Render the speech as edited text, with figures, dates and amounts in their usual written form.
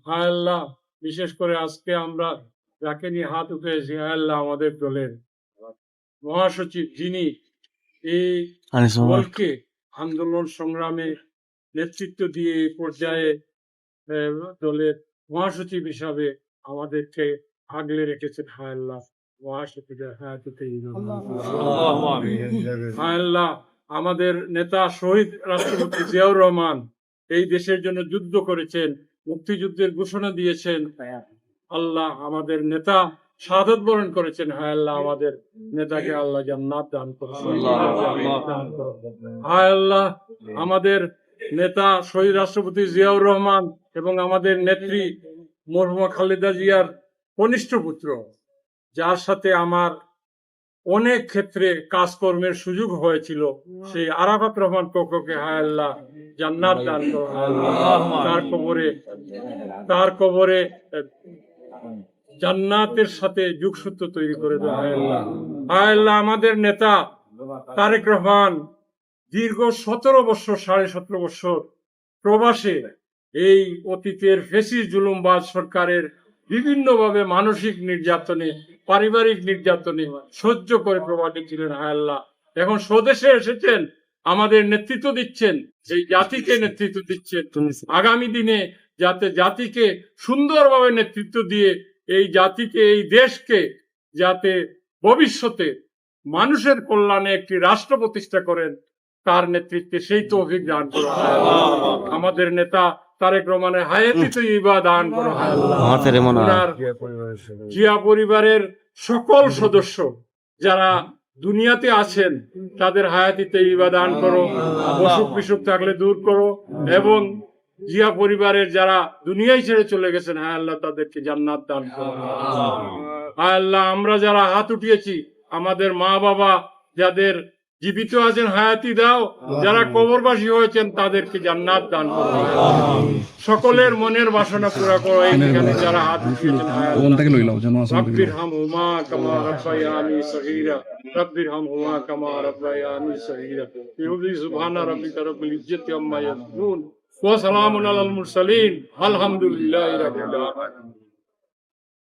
হায় আল্লাহ, বিশেষ করে আজকে আমরা যাকে নিয়ে হাত উঠেছি, হায় আল্লাহ, আমাদের দলের মহাসচিব, যিনি এই দলকে আন্দোলন সংগ্রামে নেতৃত্ব দিয়ে এই পর্যায়ে দলের মহাসচিব হিসাবে আমাদেরকে আগলে রেখেছেন। হায় আল্লাহ, মহাসচিবের হায়াতে হায় আল্লাহ, আমাদের নেতা শহীদ রাষ্ট্রপতি জিয়াউর রহমান এই দেশের জন্য যুদ্ধ করেছেন, মুক্তিযুদ্ধের ঘোষণা দিয়েছেন। আল্লাহ, আমাদের নেতা শাহাদাত বরণ করেছেন। হায় আল্লাহ, আমাদের নেতাকে আল্লাহ জান্নাত দান করেছেন। হায় আল্লাহ, আমাদের নেতা শহীদ রাষ্ট্রপতি জিয়াউর রহমান এবং আমাদের নেত্রী মরহুমা খালেদা জিয়ার কনিষ্ঠ পুত্র, যার সাথে আমার অনেক ক্ষেত্রে কাজকর্মের সুযোগ হয়েছিল, সেই আরাফাত রহমান কোকোকে হায় আল্লাহ জান্নাত দান করো। তার কবরে জান্নাতের সাথে যোগসূত্র তৈরি করে দেওয়া। হায় আল্লাহ, হায় আল্লাহ, আমাদের নেতা তারেক রহমান দীর্ঘ 17 বছর, 17.5 বছর প্রবাসে এই অতীতের ফেসিস জুলুমবাজ সরকারের বিভিন্নভাবে মানসিক নির্যাতনে, পারিবারিক নির্যাতনে সহ্য করে প্রবাসী ছিলেন। হায় আল্লাহ, এখন স্বদেশে এসেছেন, আমাদের নেতৃত্ব দিচ্ছেন, এই জাতিকে নেতৃত্ব দিচ্ছেন। আগামী দিনে যাতে জাতিকে সুন্দরভাবে নেতৃত্ব দিয়ে এই জাতিকে, এই দেশকে যাতে ভবিষ্যতে মানুষের কল্যাণে একটি রাষ্ট্র প্রতিষ্ঠা করেন, তার নেতৃত্বে সেই তৌফিক দান করো। আমাদের নেতা তারেক রহমানের হায়াতে তৈয়বা দান করো। জিয়া পরিবারের সকল সদস্য যারা দুনিয়াতে আছেন, তাদের হায়াতে তৈয়বা দান করো, অসুখ বিসুখ থাকলে দূর করো, এবং জিয়া পরিবারের যারা দুনিয়ায় ছেড়ে চলে গেছেন, হায় আল্লাহ, তাদেরকে জান্নাত দান করো। হায় আল্লাহ, আমরা যারা হাত উঠিয়েছি, আমাদের মা বাবা যাদের জীবিত আছেন হায়াতি দাও, যারা কবরবাসী হয়েছেন তাদেরকে জান্নাত দান করো। সকলের মনের বাসনা পুরা করো। এখানে যারা হাত উঠিয়েছেন, রব্বির হামহুমা কামা রাব্বায়ানি সগীরা, রব্বির হামহুমা কামা রাব্বায়ানি সগীরা। সুবহানা রাব্বিকা রাব্বিল ইজ্জাতি আম্মা ইয়াসিফুন ওয়া সালামুন আলাল মুরসালিন, আলহামদুলিল্লাহি রাব্বিল আলামিন।